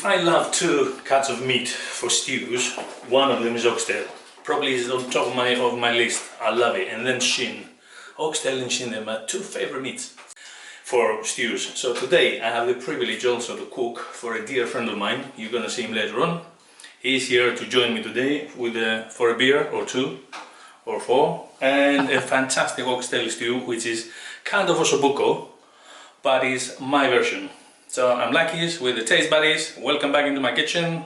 I love two cuts of meat for stews, one of them is oxtail. Probably is on top of my list. I love it. And then shin. Oxtail and shin are my two favorite meats for stews. So today I have the privilege also to cook for a dear friend of mine. You're gonna see him later on. He's here to join me today with for a beer or two or four and a fantastic oxtail stew, which is kind of Osso Bucco, but is my version. So I'm Lakis with the Taste Buddies. Welcome back into my kitchen.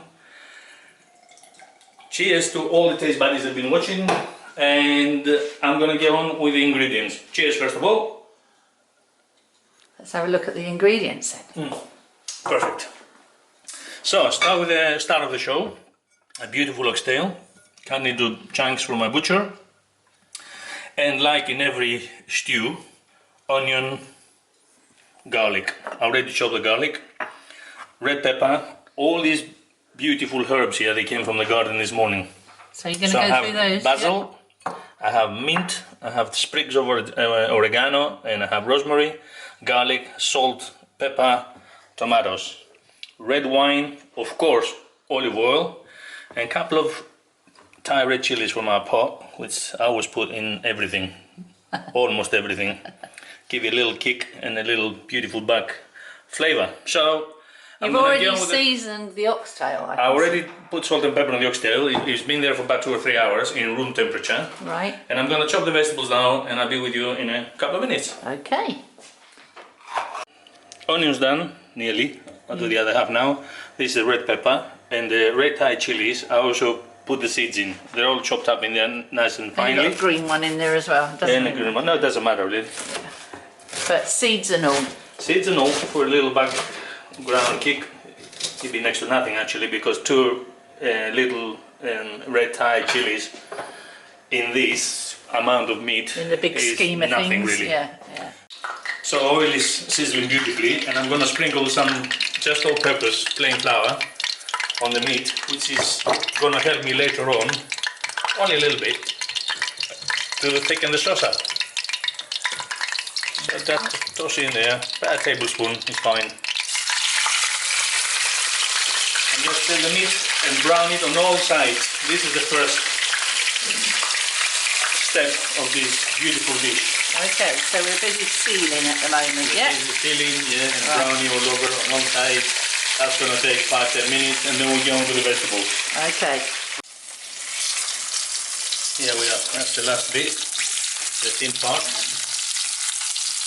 Cheers to all the Taste Buddies that have been watching, and I'm gonna get on with the ingredients. Cheers first of all. Let's have a look at the ingredients then. Perfect. So start with the start of the show. A beautiful oxtail, cut into chunks from my butcher, and like in every stew, onion, garlic. I already chopped the garlic, red pepper, all these beautiful herbs here. They came from the garden this morning. So you're going to go through those? Basil, yep. I have mint, I have sprigs of oregano, and I have rosemary, garlic, salt, pepper, tomatoes, red wine, of course, olive oil, and a couple of Thai red chilies from our pot, which I always put in everything, almost everything. Give you a little kick and a little beautiful back flavour. So you've already seasoned the oxtail. I already put salt and pepper on the oxtail. It's been there for about 2 or 3 hours in room temperature. Right. And I'm going to chop the vegetables now, and I'll be with you in a couple of minutes. Okay. Onions done, nearly. I'll do the other half now. This is the red pepper and the red Thai chilies. I also put the seeds in. They're all chopped up in there nice and finely. And you've got a green one in there as well. And a green one. No, it doesn't matter really. Yeah. But seeds and all. Seeds and all for a little background kick. It'd be next to nothing actually, because two little red Thai chilies in this amount of meat in the big scheme of nothing things. Really. Yeah, yeah. So oil is sizzling beautifully, and I'm going to sprinkle some just all-purpose plain flour on the meat, which is going to help me later on, only a little bit, to thicken the sauce up. So that toss in there, about a tablespoon is fine. And just fill the meat and brown it on all sides. This is the first step of this beautiful dish. Okay, so we're busy sealing at the moment, yeah? Busy sealing, yeah, and browning all over on all sides. That's going to take 5-10 minutes, and then we go on to the vegetables. Okay. Here we are. That's the last bit, the thin part.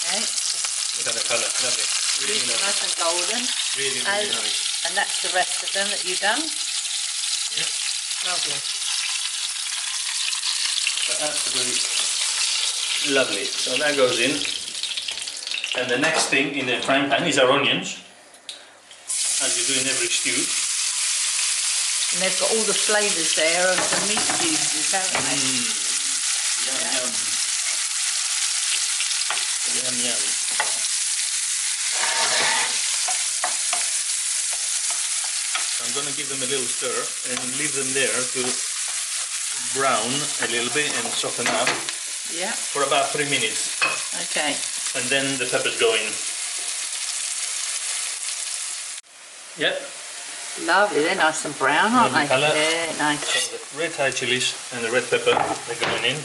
Okay. Look at the colour, lovely. Really nice and golden. Really nice. And that's the rest of them that you've done? Yeah. Lovely. Absolutely lovely. So that goes in. And the next thing in the frying pan is our onions, as you do in every stew. And they've got all the flavours there of the meat juices, haven't they? Yum, yeah. yum. Yum, yum. I'm going to give them a little stir and leave them there to brown a little bit and soften up. Yeah. For about 3 minutes. Okay. And then the peppers go in. Yep. Lovely, they're nice and brown, aren't they? Colour. Yeah, nice. So the red Thai chilies and the red pepper, they're going in.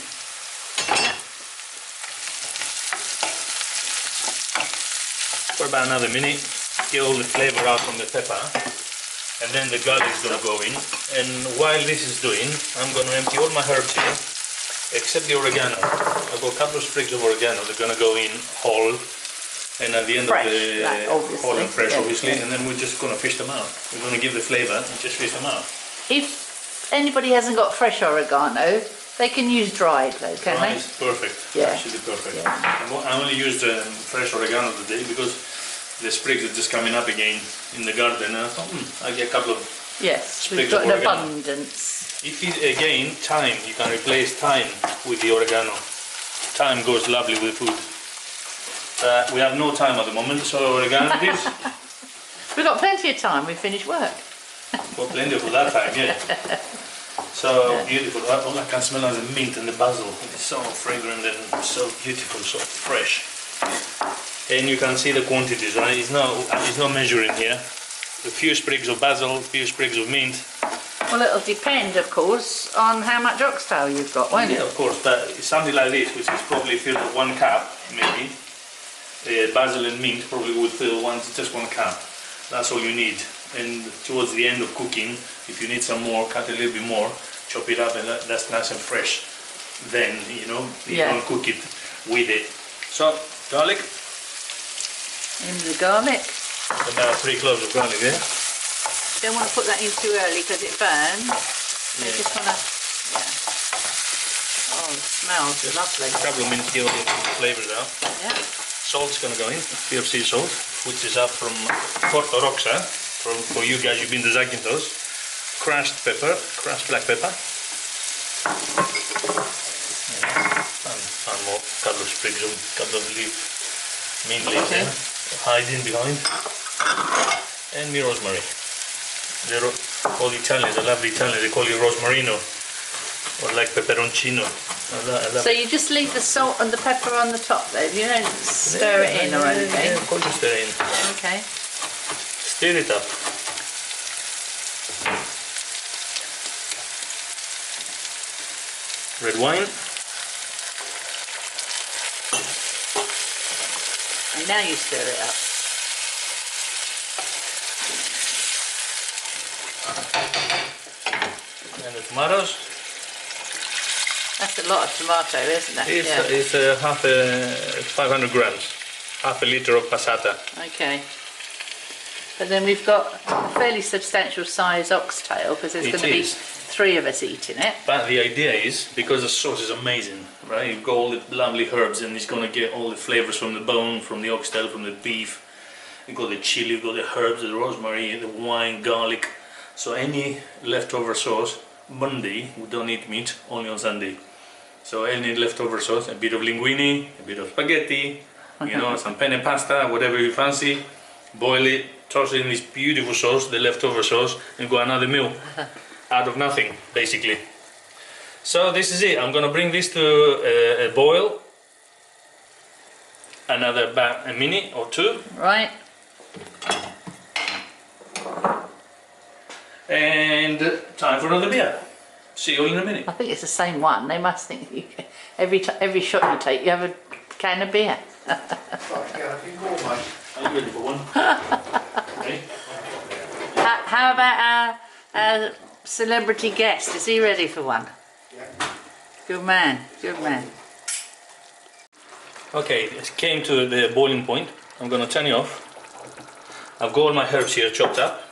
Yeah. For about another minute, get all the flavour out from the pepper. And then the garlic is going to go in. And while this is doing, I'm going to empty all my herbs here, except the oregano. I've got a couple of sprigs of oregano. They're going to go in whole, and at the end fresh, of the whole and fresh, yeah, obviously. Yeah. And then we're just going to fish them out. We're going to give the flavour and just fish them out. If anybody hasn't got fresh oregano, they can use dried though, can they? It's perfect. Yeah. Absolutely perfect. Yeah. I only used fresh oregano today because the sprigs are just coming up again in the garden, and I thought, I'll get a couple of yes, we've got an abundance. If it, again, thyme, you can replace thyme with the oregano. Thyme goes lovely with food. We have no time at the moment, so oregano it is. We've got plenty of time, we've finished work. Got plenty of that time, yeah. So yeah. Beautiful. All I can smell is the mint and the basil. It's so fragrant and so beautiful, so fresh. And you can see the quantities, right? It's no measuring here. a few sprigs of basil, a few sprigs of mint. Well, it'll depend, of course, on how much oxtail you've got, won't it? Yeah, of course, but something like this, which is probably filled with 1 cup, maybe. Basil and mint probably would fill just 1 cup. That's all you need. And towards the end of cooking, if you need some more, cut a little bit more, chop it up, and that's nice and fresh. Then, you know, you don't cook it with it. So, garlic. In the garlic. About 3 cloves of garlic there. Don't want to put that in too early because it burns. Yeah. You just want to, Oh, it smells lovely. A couple of minutes to get all the flavours out. Yeah. Salt's going to go in, a bit of sea salt, which is up from Porto Roxa. For you guys, you've been to Zakynthos. Crushed pepper, crushed black pepper. And more, couple of sprigs of, couple of mint leaves there, hiding behind. And me rosemary. All the Italians, I love the Italians, they call it rosmarino, or like peperoncino. I love so you just leave the salt and the pepper on the top though, you don't stir it in or anything? Yeah, of course you stir it in. Okay. Stir it up. Red wine. And now you stir it up. And the tomatoes. That's a lot of tomato, isn't it? It's half 500 grams, half a litre of passata. Okay. But then we've got a fairly substantial size oxtail because there's going to be 3 of us eating it. But the idea is, because the sauce is amazing, right? You've got all the lovely herbs and it's going to get all the flavours from the bone, from the oxtail, from the beef. You've got the chili, you've got the herbs, the rosemary, the wine, garlic. So any leftover sauce, Monday we don't eat meat, only on Sunday. So any leftover sauce, a bit of linguine, a bit of spaghetti, you know, some penne pasta, whatever you fancy, boil it, toss it in this beautiful sauce, the leftover sauce, and go another meal out of nothing, basically. So this is it. I'm gonna bring this to a boil, another a minute or 2. Right. And time for another beer. See you all in a minute. I think it's the same one. They must think you can, every shot you take, you have a can of beer. Are you ready for one? Okay. How about our celebrity guest? Is he ready for one? Yeah. Good man, good man. Okay, it came to the boiling point. I'm gonna turn it off. I've got all my herbs here chopped up.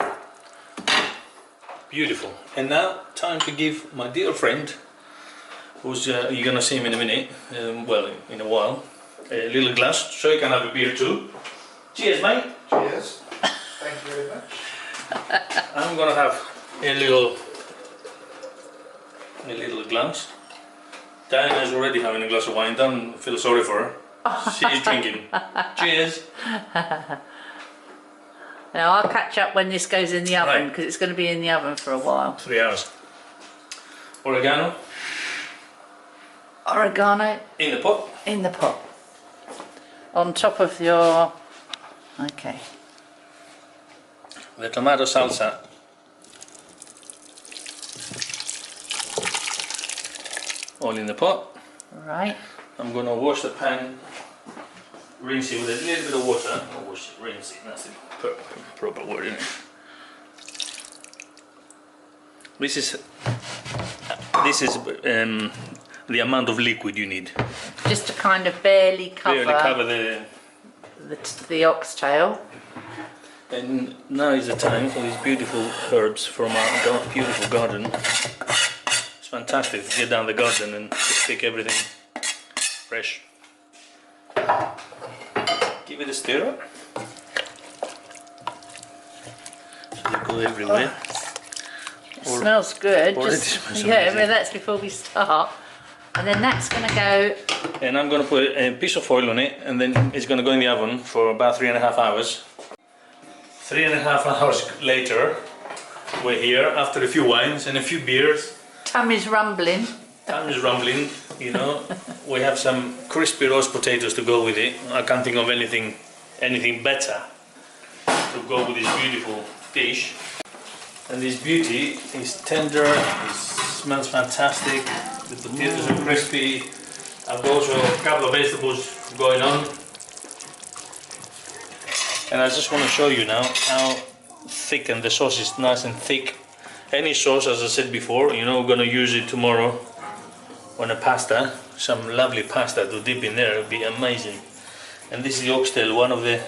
Beautiful. And now, time to give my dear friend, who's you're gonna see him in a minute, well, in a while, a little glass so you can have a beer too. Cheers, mate. Cheers. Thank you very much. I'm gonna have a little glass. Diana's already having a glass of wine. Don't feel sorry for her. She's drinking. Cheers. Now I'll catch up when this goes in the oven because it's going to be in the oven for a while. 3 hours. Oregano. Oregano. In the pot. In the pot. On top of your... Okay. The tomato salsa. All in the pot. Right. I'm going to wash the pan, rinse it with a little bit of water. Not wash it, rinse it. That's the proper word, isn't it? This is the amount of liquid you need. Just to kind of barely cover the oxtail. And now is the time for these beautiful herbs from our beautiful garden. It's fantastic to get down the garden and just pick everything fresh. Give it a stir up. So they go everywhere. It smells good. Smells yeah, well, that's before we start. And then that's going to go... And I'm going to put a piece of foil on it, and then it's going to go in the oven for about 3.5 hours. 3.5 hours later, we're here after a few wines and a few beers. Tummy's rumbling. Tummy's rumbling, you know. We have some crispy roast potatoes to go with it. I can't think of anything better to go with this beautiful dish. And this beauty is tender, it smells fantastic, the potatoes are crispy. I've also a couple of vegetables going on. And I just want to show you now how thick, and the sauce is nice and thick. Any sauce, as I said before, you know, we're going to use it tomorrow on a pasta, some lovely pasta to dip in there, it would be amazing. And this is the oxtail, one of the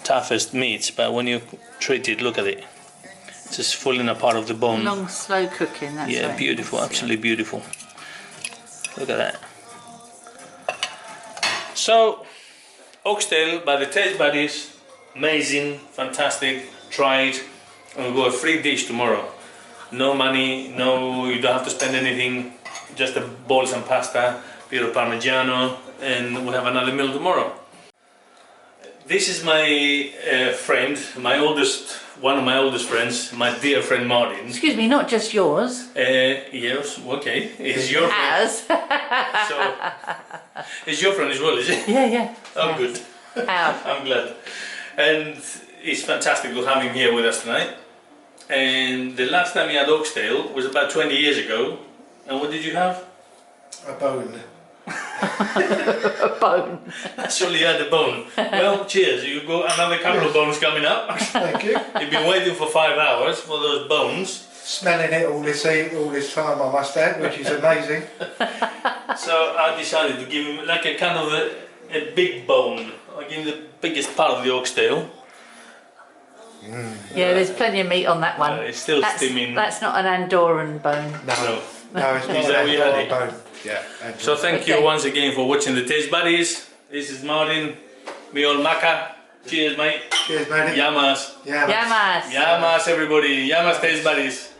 toughest meats, but when you treat it, look at it. It's just falling apart of the bone. Long, slow cooking, that's Yeah, right. beautiful, absolutely beautiful. Look at that. So, oxtail by the Taste Buddies, amazing, fantastic, try it. And we'll go a free dish tomorrow. No money, no, you don't have to spend anything, just a bowl some pasta, bit of parmigiano, and we'll have another meal tomorrow. This is my friend, one of my oldest friends, my dear friend Martin. Excuse me, not just yours. Yes, okay, he's your friend. Ours. So, it's your friend as well, is it? Yeah. Oh, Yeah. good. Ours. I'm glad. And it's fantastic to have him here with us tonight. And the last time he had oxtail was about 20 years ago. And what did you have? A bone. A bone. That's all he had, a bone. Well, cheers. You've got another couple of bones coming up. Thank you. You've been waiting for 5 hours for those bones. Smelling it all this time, I must add, which is amazing. So I decided to give him like a kind of a big bone. I give him the biggest part of the oxtail. Yeah, there's plenty of meat on that one. It's still steaming. That's not an Andorran bone. No, it's not Is that what you had a it? bone. Yeah. So thank you Okay. once again for watching the Taste Buddies. This is Martin, me old Maka. Cheers, mate. Cheers, mate. Yamas. Yeah. Yamas. Yamas, everybody. Yamas, Taste Buddies.